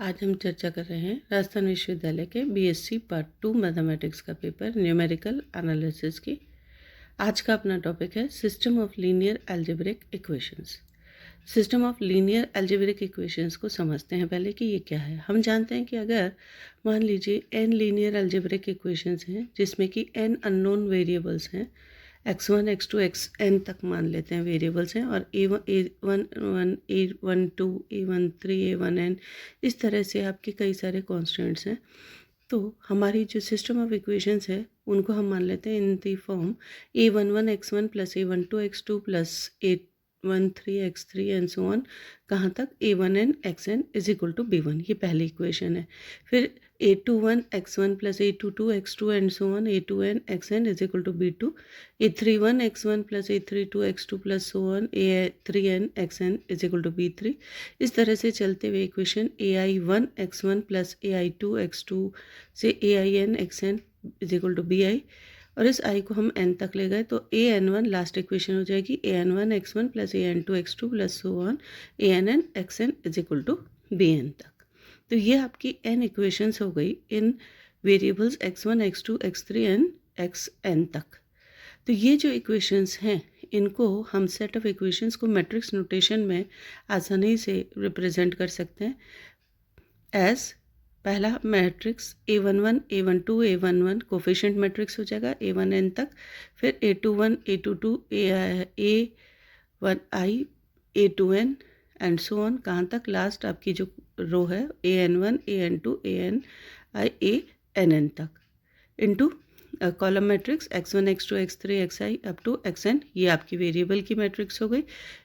आज हम चर्चा कर रहे हैं राजस्थान विश्वविद्यालय के बीएससी पार्ट 2 मैथमेटिक्स का पेपर न्यूमेरिकल एनालिसिस की। आज का अपना टॉपिक है system of linear algebraic equations. System of linear algebraic equations को समझते हैं पहले कि ये क्या है। हम जानते हैं कि अगर मान लीजिए n लीनियर अलजेब्रिक इक्वेशंस हैं जिसमें कि n अननोन वेरिएबल्स हैं, x1 x2 xn तक मान लेते हैं वेरिएबल्स हैं, और a11 a12 a13 a1n इस तरह से आपके कई सारे कॉन्स्टेंट्स हैं। तो हमारी जो सिस्टम ऑफ इक्वेशंस है उनको हम मान लेते हैं in the form a11 x1 plus a12 x2 plus a13 x3 and so on, कहाँ तक a1n xn is equal to b1। ये पहली इक्वेशन है। फिर a21 x1 plus a22 x2 and so on a2n xn is equal to b2, a31 x1 plus a32 x2 plus so on a3n xn is equal to b3। इस तरह से चलते हुए equation ai1 x1 plus ai2 x2 से ain xn is equal to bi, और इस i को हम n तक ले गए तो an1 लास्ट इक्वेशन हो जाएगी an1 x1 plus an2 x2 plus so on ann xn is equal to bn तक। तो ये आपकी n इक्वेशंस हो गई इन variables x1 x2 x3 and xn तक। तो ये जो इक्वेशंस हैं इनको हम सेट ऑफ इक्वेशंस को मैट्रिक्स नोटेशन में आसानी से रिप्रेजेंट कर सकते हैं एज पहला matrix a11 a12 a11 coefficient matrix हो जाएगा a1n तक, फिर a21 a22 a1i a2n and so on, कहाँ तक लास्ट आपकी जो रो है an1 an2 ani ann तक, into column matrix x1 x2 x3 xi up to xn। ये आपकी वेरिएबल की मैट्रिक्स हो गई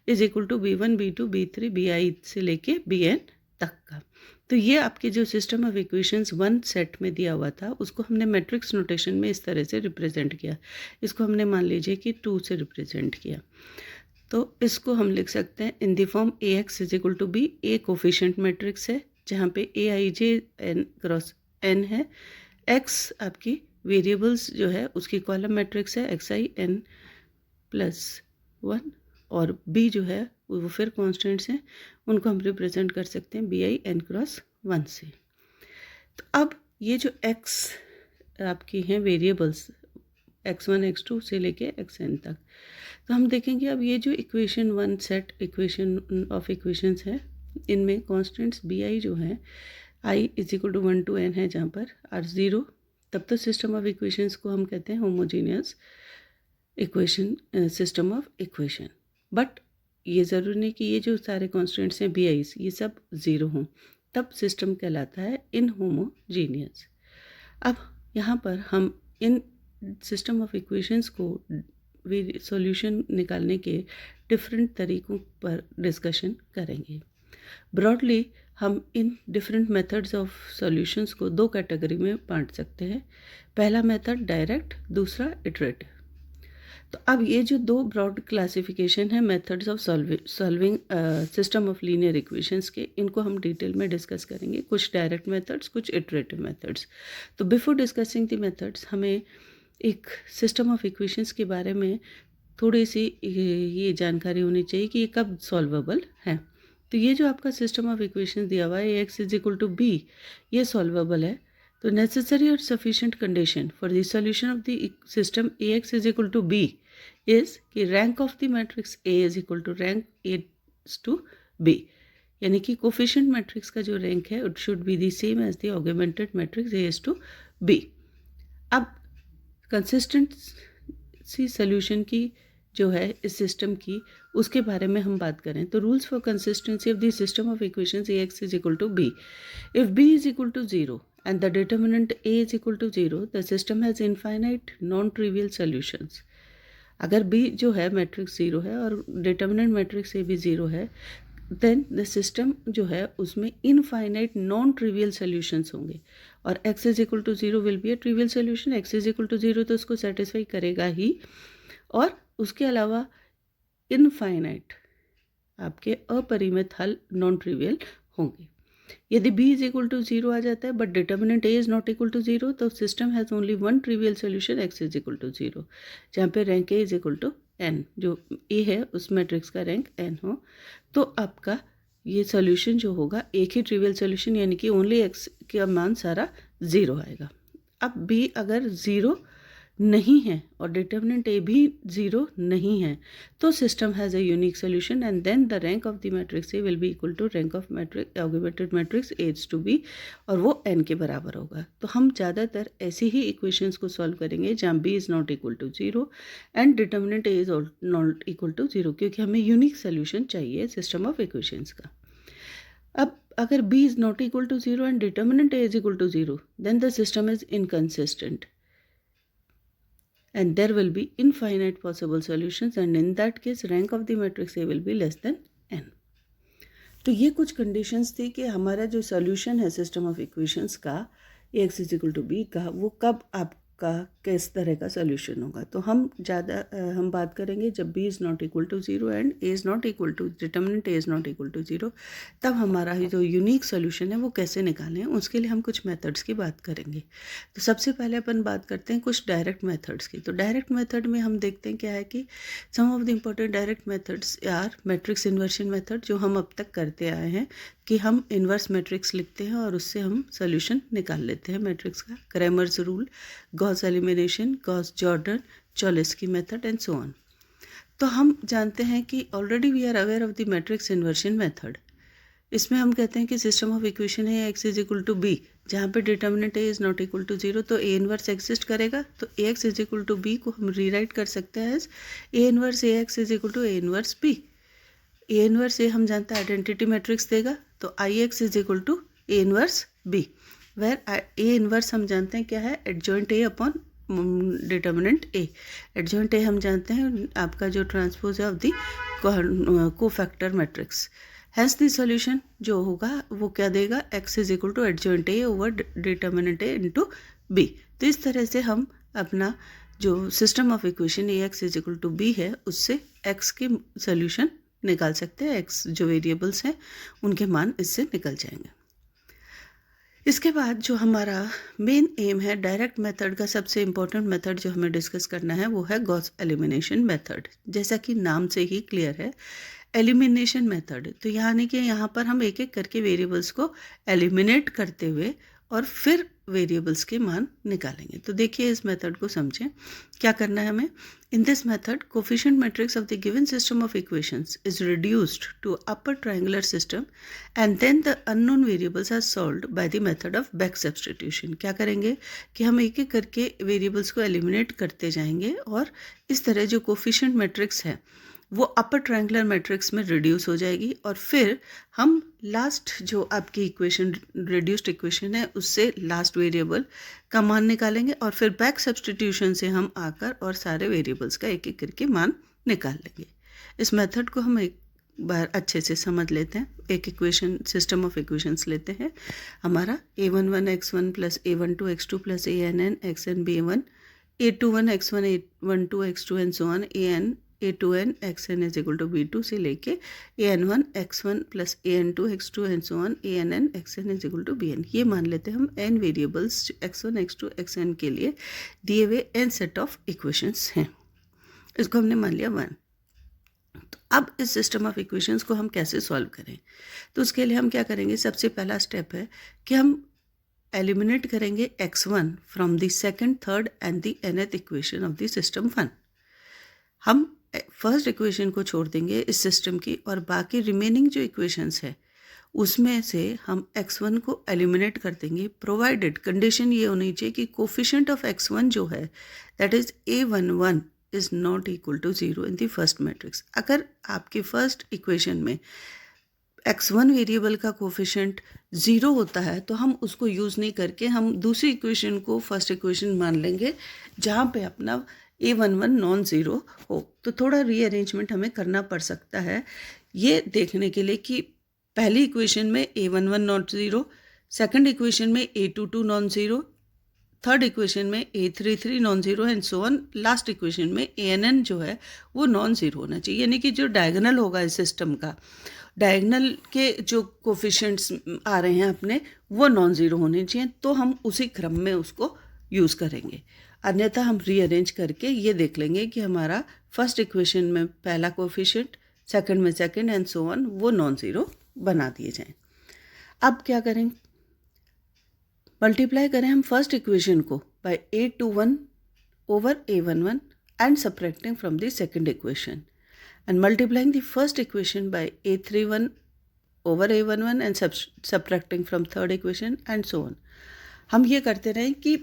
is equal to b1 b2 b3 bi से लेके bn तक का। तो ये आपके जो system of equations one set में दिया हुआ था उसको हमने मैट्रिक्स नोटेशन में इस तरह से रिप्रेजेंट किया। इसको हमने मान लीजिए कि 2 से रिप्रेजेंट किया, तो इसको हम लिख सकते हैं in the form ax is equal to b। a coefficient matrix है जहाँ पे aij n क्रॉस n है, x आपकी वेरिएबल्स जो है उसकी कॉलम मैट्रिक्स है xi n प्लस 1, और b जो है वो फिर कॉन्स्टेंट्स हैं, उनको हम रिप्रेजेंट कर सकते हैं bi n क्रॉस 1 से। तो अब ये जो x आपकी हैं वेरिएबल्स x1 x2 से लेके xn तक, तो हम देखेंगे अब ये जो equation one set equation of equations है इनमें कॉन्स्टेंट्स bi जो है i is equal to 1 to n है जहाँ पर r 0, तब तो सिस्टम ऑफ इक्वेशंस को हम कहते हैं homogeneous equation system of equation. But ये ज़रूरी नहीं कि ये जो सारे कॉन्स्टेंट्स हैं bi's ये सब 0 हों, तब सिस्टम कहलाता है इनहोमोजीनियस। अब यहाँ पर हम इन सिस्टम ऑफ इक्वेशंस को सॉल्यूशन निकालने के डिफरेंट तरीक़ों पर डिस्कशन करेंगे। ब्रॉडली हम in different methods of solutions को 2 कैटेगरी में बांट सकते हैं। पहला मेथड डायरेक्ट, दूसरा इटरेटिव। तो अब ये जो 2 ब्रॉड क्लासिफिकेशन है methods of solving system of linear equations के, इनको हम डिटेल में डिस्कस करेंगे, कुछ डायरेक्ट मेथड्स कुछ इटरेटिव मेथड्स। तो बिफोर डिस्कसिंग द मेथड्स हमें एक सिस्टम ऑफ इक्वेशंस के बारे में थोड़ी सी ये जानकारी होनी चाहिए कि ये कब सॉल्वेबल है। तो ये जो आपका सिस्टम ऑफ इक्वेशन दिया हुआ है x is equal to b, ये सॉल्वेबल है। तो नेसेसरी और sufficient condition for the solution of the system ax is equal to b is कि rank of the matrix a is equal to rank a to b, यानी कि coefficient matrix का जो rank है it should be the same as the augmented matrix a is to b। अब consistency solution की जो है इस सिस्टम की उसके बारे में हम बात करें तो rules for consistency of the system of equations ax is equal to b, if b is equal to 0 and the determinant a is equal to 0 the system has infinite non trivial solutions. अगर b जो है matrix 0 है और determinant matrix a भी 0 है, then the system जो है उसमें इनफाइनाइट नॉन ट्रिवियल सॉल्यूशंस होंगे, और x is equal to 0 will be a trivial solution. x is equal to 0 तो उसको सेटिस्फाई करेगा ही, और उसके अलावा इनफाइनाइट आपके अपरिमित हल नॉन ट्रिवियल होंगे। यदि b इज इक्वल टू 0 आ जाता है but determinant a is not equal to 0 तो system has only one trivial solution x is equal to 0, जहाँ पे rank a is equal to n, जो a है उस मैट्रिक्स का रैंक n हो, तो आपका ये सॉल्यूशन जो होगा एक ही ट्रिवियल सॉल्यूशन, यानी कि ओनली एक्स का मान सारा 0 आएगा। अब बी अगर 0 नहीं है और डिटर्मिनेंट ए भी 0 नहीं है तो system has a unique solution and then the rank of the matrix A will be equal to rank of matrix augmented matrix as to be, और वो n के बराबर होगा। तो हम ज़्यादातर ऐसी ही इक्वेशंस को सॉल्व करेंगे जहाँ b is not equal to 0 and determinant A is not equal to 0, क्योंकि हमें यूनिक सोल्यूशन चाहिए सिस्टम ऑफ इक्वेशंस का। अब अगर b is not equal to 0 and determinant A is equal to 0 then the system is inconsistent and there will be infinite possible solutions, and in that case rank of the matrix A will be less than n। तो ये कुछ conditions थी कि हमारा जो solution है system of equations का Ax is equal to b का, वो कब आपका किस तरह का सॉल्यूशन होगा। तो हम बात करेंगे जब b is not equal to 0 and a is not equal to determinant a is not equal to 0, तब हमारा जो यूनिक सॉल्यूशन है वो कैसे निकालें, उसके लिए हम कुछ मेथड्स की बात करेंगे। तो सबसे पहले अपन बात करते हैं कुछ डायरेक्ट मेथड्स की। तो डायरेक्ट मेथड में हम देखते हैं क्या है कि some of the important direct methods are matrix inversion method, जो हम अब तक करते आए हैं कि हम इन्वर्स मैट्रिक्स लिखते हैं और उससे हम सॉल्यूशन निकाल लेते हैं मैट्रिक्स का। Cramer's rule, Gauss elimination, Gauss Jordan, Cholesky method and so on. तो हम जानते हैं कि already we are aware of the matrix inversion method. इसमें हम कहते हैं कि सिस्टम ऑफ इक्वेशन है x is equal to b, जहाँ पे determinant a is not equal to 0 तो a इन्वर्स एग्जिस्ट करेगा। तो ax is equal to b को हम रीराइट कर सकते हैं as a inverse ax is equal to a inverse b। a inverse a हम जानते हैं आइडेंटिटी मैट्रिक्स देगा, तो ix is equal to a inverse b, where a inverse हम जानते हैं क्या है, adjoint a upon determinant a। Adjoint a हम जानते हैं आपका जो ट्रांसपोज है of the cofactor matrix. Hence the solution जो होगा वो क्या देगा, x is equal to adjoint a over determinant a into b। तो इस तरह से हम अपना जो system of equation ax is equal to b है उससे x की सॉल्यूशन निकाल सकते हैं। x जो वेरिएबल्स हैं उनके मान इससे निकल जाएंगे। इसके बाद जो हमारा मेन एम है डायरेक्ट मेथड का, सबसे इम्पोर्टेंट मेथड जो हमें डिस्कस करना है वो है गॉस एलिमिनेशन मेथड। जैसा कि नाम से ही क्लियर है, एलिमिनेशन मेथड। तो यानी कि यहाँ पर हम एक एक करके वेरिएबल्स को एलिमिनेट करते हुए और फिर वेरिएबल्स के मान निकालेंगे। तो देखिए इस मेथड को समझें क्या करना है हमें। In this method coefficient matrix of the given system of equations is reduced to upper triangular system and then the unknown variables are solved by the method of back substitution. क्या करेंगे कि हम एक एक करके वेरिएबल्स को eliminate करते जाएंगे और इस तरह जो कोफिशिएंट मैट्रिक्स है वो अपर ट्रायंगुलर मैट्रिक्स में रिड्यूस हो जाएगी, और फिर हम लास्ट जो आपकी इक्वेशन रिड्यूस्ड इक्वेशन है उससे लास्ट वेरिएबल का मान निकालेंगे और फिर बैक सब्स्टिट्यूशन से हम आकर और सारे वेरिएबल्स का एक एक करके मान निकाल लेंगे। इस मेथड को हम एक बार अच्छे से समझ लेते हैं। एक इक्वेशन सिस्टम ऑफ इक्वेशंस लेते हैं। हमारा a11 x1 plus a12 x2 plus ann xn b1, a21 x1 a12 x2 and so on a2n xn is equal to b2 से लेके an1 x1 plus an2 x2 and so on ann xn is equal to bn। ये मान लेते हैं हम n variables x1 x2 xn के लिए दिए हुए n सेट ऑफ इक्वेशंस हैं। इसको हमने मान लिया 1। तो अब इस सिस्टम ऑफ इक्वेशंस को हम कैसे सॉल्व करें, तो उसके लिए हम क्या करेंगे, सबसे पहला स्टेप है कि हम एलिमिनेट करेंगे x1 from the second, third and the nth equation of the system 1। हम फर्स्ट इक्वेशन को छोड़ देंगे इस सिस्टम की और बाकी रिमेनिंग जो इक्वेशंस है उसमें से हम x1 को एलिमिनेट कर देंगे, प्रोवाइडेड कंडीशन ये होनी चाहिए कि कोफिशिएंट ऑफ x1 जो है that is a11 is not equal to 0 in the first matrix. अगर आपकी फर्स्ट इक्वेशन में x1 वेरिएबल का कोफिशिएंट 0 होता है तो हम उसको यूज़ नहीं करके हम दूसरी इक्वेशन को फर्स्ट इक्वेशन मान लेंगे जहाँ पे अपना a11 नॉन ज़ीरो हो। तो थोड़ा रीअरेंजमेंट हमें करना पड़ सकता है ये देखने के लिए कि पहली इक्वेशन में a11 not zero, second equation में a22 non zero, third equation में a33 non zero and so on, last equation में ann जो है वो नॉन ज़ीरो होना चाहिए। यानी कि जो डायगोनल होगा इस सिस्टम का, डायगोनल के जो कोफिशिएंट्स आ रहे हैं अपने वो नॉन ज़ीरो होने चाहिए, तो हम उसी क्रम में उसको यूज़ करेंगे। अन्यथा हम रीअरेंज करके ये देख लेंगे कि हमारा फर्स्ट इक्वेशन में पहला कोफिशिएंट, सेकंड में सेकंड एंड सो ऑन वो नॉन ज़ीरो बना दिए जाएं। अब क्या करें, मल्टीप्लाई करें हम फर्स्ट इक्वेशन को bye A21 over A11 and subtracting from the second equation, and multiplying the first equation by A31 over A11 and subtracting from third equation and so on। हम ये करते रहें कि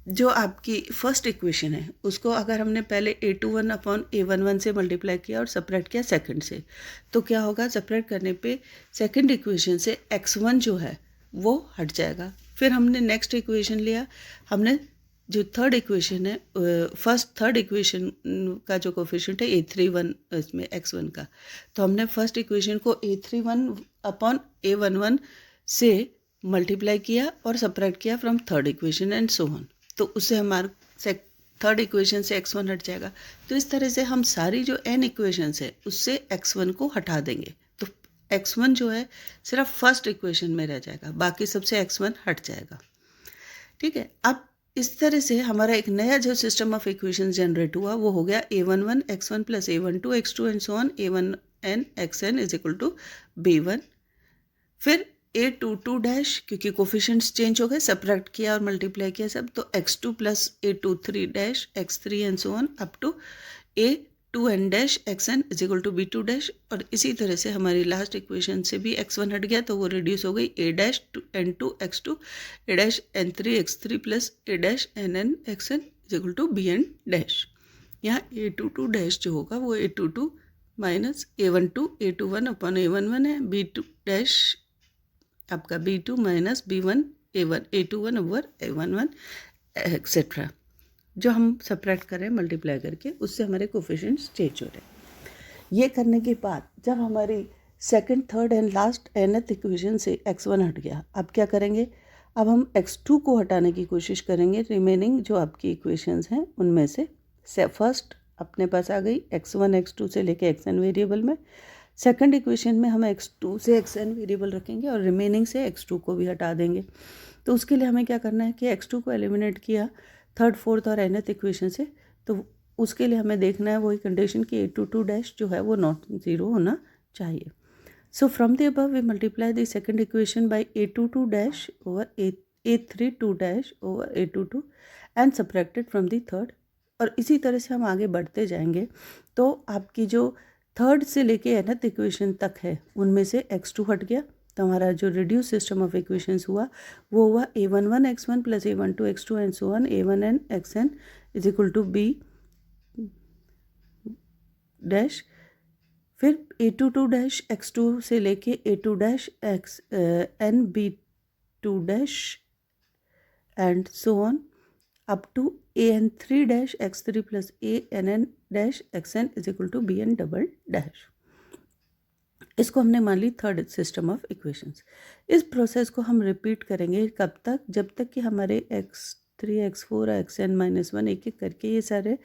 जो आपकी फर्स्ट इक्वेशन है उसको अगर हमने पहले A21 अपॉन A11 से मल्टीप्लाई किया और सपरेट किया सेकंड से, तो क्या होगा, सपरेट करने पे सेकंड इक्वेशन से x1 जो है वो हट जाएगा। फिर हमने नेक्स्ट इक्वेशन लिया, हमने जो थर्ड इक्वेशन है फर्स्ट थर्ड इक्वेशन का जो कोफिशिएंट है A31 इसमें x1 का, तो हमने फर्स्ट इक्वेशन को A31 अपॉन A11 से मल्टीप्लाई किया और सपरेट किया from third equation and so on, तो उससे हमारा थर्ड इक्वेशन से x1 हट जाएगा। तो इस तरह से हम सारी जो n इक्वेशंस है उससे x1 को हटा देंगे, तो x1 जो है सिर्फ फर्स्ट इक्वेशन में रह जाएगा, बाकी सबसे x1 हट जाएगा। ठीक है, अब इस तरह से हमारा एक नया जो सिस्टम ऑफ इक्वेशन जनरेट हुआ वो हो गया A11 x1 plus A12 x2 and so on A1n xn is equal to B1। फिर A22 डैश, क्योंकि कोफिशिएंट्स चेंज हो गए, सब्ट्रैक्ट किया और मल्टीप्लाई किया सब, तो x2 plus A23 dash x3 and so on up to A2n dash xn is equal to B2 dash. और इसी तरह से हमारी लास्ट इक्वेशन से भी x1 हट गया तो वो रिड्यूस हो गई A dash n2 x2 A dash n3 x3 plus A dash nn xn is equal to Bn dash. यहाँ A22 डैश जो होगा वो A22 minus A12 A21 upon A11 है, B2 डैश आपका B2 minus B1 A1 A21 over A11 etcetera, जो हम subtract करें multiply करके उससे हमारे कोफिशिएंट्स चेंज हो रहे हैं। ये करने के बाद जब हमारी second third and last nth equation से x1 हट गया, अब क्या करेंगे, अब हम x2 को हटाने की कोशिश करेंगे। रिमेनिंग जो आपकी इक्वेशंस हैं उनमें से फर्स्ट अपने पास आ गई x1 x2 से लेके xn वेरिएबल में, सेकंड इक्वेशन में हम x2 से xn वेरिएबल रखेंगे और रिमेनिंग से x2 को भी हटा देंगे। तो उसके लिए हमें क्या करना है कि x2 को एलिमिनेट किया थर्ड फोर्थ और nth इक्वेशन से, तो उसके लिए हमें देखना है वही कंडीशन कि A22 डैश जो है वो नॉट ज़ीरो होना चाहिए। So from the above we multiply the second equation by A22 dash over A32 dash over A22 and subtracted from the third. और इसी तरह से हम आगे बढ़ते जाएंगे, तो आपकी जो थर्ड से लेके nth इक्वेशन तक है उनमें से x2 हट गया, तो हमारा जो रिड्यूस सिस्टम ऑफ इक्वेशंस हुआ वो हुआ A11 x1 plus A12 x2 and so on A1n xn is equal to B dash. फिर A22 डैश x2 से लेके A2 dash x n B2 dash and so on up to an3 dash x3 plus ann dash xn is equal to bn double dash. इसको हमने मान ली third system of equations. इस process को हम repeat करेंगे कब तक, जब तक कि हमारे x3 x4 xn -1 एक एक करके ये सारे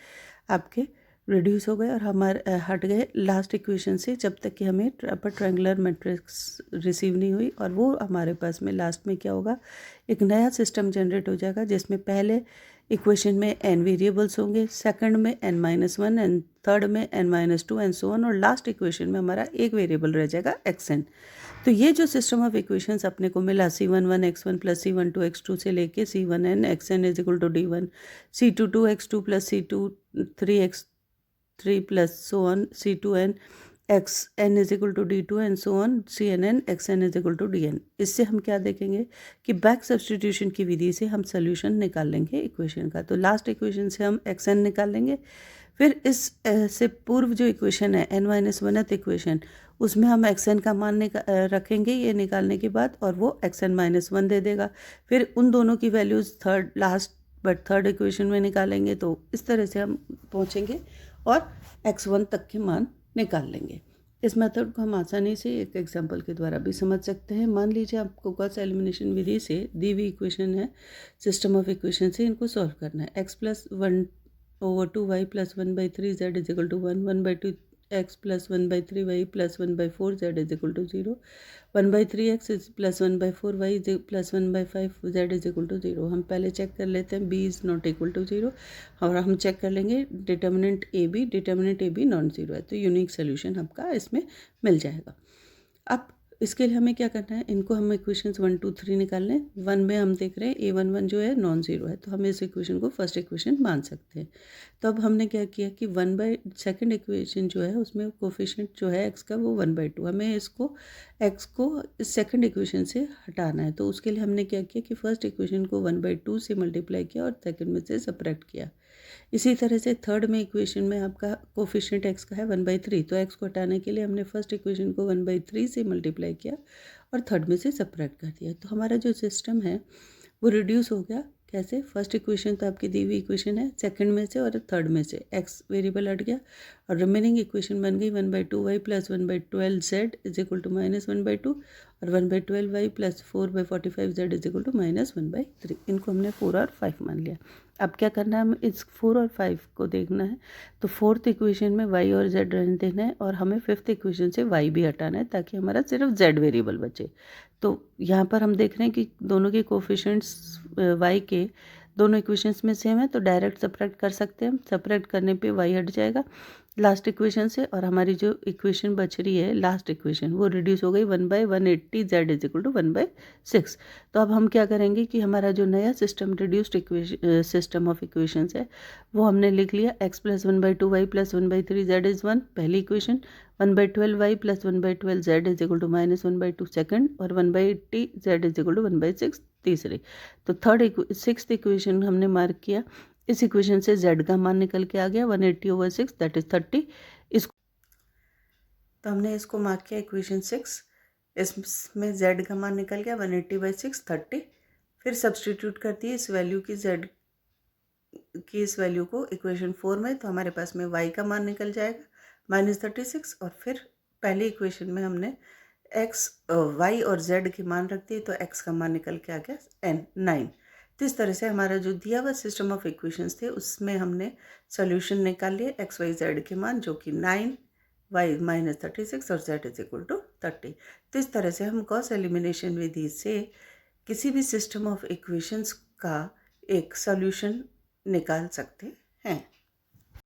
आपके रिड्यूस हो गए और हमारे हट गए लास्ट इक्वेशन से, जब तक कि हमें अपर ट्रायंगुलर मैट्रिक्स रिसीव नहीं हुई। और वो हमारे पास में लास्ट में क्या होगा, एक नया सिस्टम जनरेट हो जाएगा जिसमें पहले इक्वेशन में n वेरिएबल्स होंगे, सेकंड में n-1 एंड थर्ड में n-2 एंड सो ऑन, और लास्ट इक्वेशन में हमारा एक वेरिएबल रह जाएगा xn। तो ये जो सिस्टम ऑफ इक्वेशंस अपने को मिला C11 x1 plus C12 x2 से लेके C1n xn is equal to D1, C22 x2 plus C23 x3 plus so on C2n xn is equal to D2 and so on CNN xn is equal to DN। इससे हम क्या देखेंगे कि back substitution की विधि से हम solution निकाल लेंगे इक्वेशन का। तो लास्ट इक्वेशन से हम xn निकाल लेंगे, फिर इस से पूर्व जो इक्वेशन है n-1th इक्वेशन, उसमें हम xn का मान रखेंगे ये निकालने के बाद, और वो xn-1 दे देगा। फिर उन दोनों की values third last but third equation में निकालेंगे, तो इस तरह से हम पहुँचेंगे और x1 तक के मान निकाल लेंगे। इस मेथड को हम आसानी से एक एग्जांपल के द्वारा भी समझ सकते हैं। मान लीजिए आपको गॉस एलिमिनेशन विधि से दी हुई इक्वेशन है, सिस्टम ऑफ इक्वेशन से इनको सॉल्व करना है। x plus 1/2y plus 1/3 z is equal to 1, 1/2 x plus 1/3 y plus 1/4 z is equal to 0, 1/3 x plus 1/4 y plus 1/5 z is equal to 0। हम पहले check कर लेते हैं b is not equal to 0, और हम check कर लेंगे determinant A B not 0 है, तो यूनिक सोल्यूशन आपका इसमें मिल जाएगा। अब इसके लिए हमें क्या करना है, इनको हम इक्वेशंस 1 2 3 निकालने हैं। 1 में हम देख रहे हैं a11 जो है नॉन ज़ीरो है, तो हम इस इक्वेशन को फर्स्ट इक्वेशन मान सकते हैं। तो अब हमने क्या किया कि 1 बाई सेकेंड इक्वेशन जो है उसमें कोफिशिएंट जो है x का वो 1/2, हमें इसको x को इस सेकेंड इक्वेशन से हटाना है। तो उसके लिए हमने क्या किया कि फर्स्ट इक्वेशन को 1/2 से मल्टीप्लाई किया और सेकेंड में से सब्ट्रैक्ट किया। इसी तरह से थर्ड में इक्वेशन में आपका कोफिशिएंट x का है 1/3, तो x को हटाने के लिए हमने फर्स्ट इक्वेशन को 1/3 से मल्टीप्लाई किया और थर्ड में से सब्ट्रैक्ट कर दिया। तो हमारा जो सिस्टम है वो रिड्यूस हो गया। कैसे? फर्स्ट इक्वेशन तो आपकी दी हुई इक्वेशन है, सेकंड में से और थर्ड में से x वेरिएबल हट गया और रिमेनिंग इक्वेशन बन गई 1/2y plus 1/12z is equal to -1/2 और 1/12y plus 4/45z is equal to -1/3। इनको हमने 4 और 5 मान लिया। अब क्या करना है, हमें इस 4 और 5 को देखना है। तो फोर्थ इक्वेशन में y और z रहने देना है और हमें फिफ्थ इक्वेशन से y भी हटाना है ताकि हमारा सिर्फ z वेरिएबल बचे। तो यहाँ पर हम देख रहे हैं कि दोनों के कोफिशिएंट्स y के दोनों इक्वेशंस में सेम है, तो डायरेक्ट सब्ट्रैक्ट कर सकते हैं हम। सब्ट्रैक्ट करने पे y हट जाएगा लास्ट इक्वेशन से और हमारी जो इक्वेशन बच रही है लास्ट इक्वेशन वो रिड्यूस हो गई 1/180 z इज इक्वल टू 1/6। तो अब हम क्या करेंगे कि हमारा जो नया system reduced equation system of equations है वो हमने लिख लिया x plus 1/2y plus 1/3z is 1 पहली equation, 1/12y plus 1/12z is equal to -1/2 second और 1/80 z इज इक्वल टू 1/6 तीसरी। तो सिक्स्थ इक्वेशन हमने मार्क किया। इस इक्वेशन से z का मान निकल के आ गया 180/6 दैट इज 30। इसको तो हमने इसको मार्क किया इक्वेशन 6, इसमें z का मान निकल गया 180/6 30। फिर सब्सटीट्यूट कर दिए इस वैल्यू की z की इस वैल्यू को इक्वेशन 4 में, तो हमारे पास में y का मान निकल जाएगा -36 और फिर पहले इक्वेशन में हमने x y और z के मान रख दिए तो x का मान निकल के आ गया 9। तो इस तरह से हमारा जो दिया हुआ सिस्टम ऑफ इक्वेशंस थे उसमें हमने सॉल्यूशन निकाल लिए x y z के मान जो कि 9 y -36 और z इज इक्वल टू 30। तो इस तरह से हम गॉस एलिमिनेशन विधि से किसी भी सिस्टम ऑफ इक्वेशंस का एक सॉल्यूशन निकाल सकते हैं।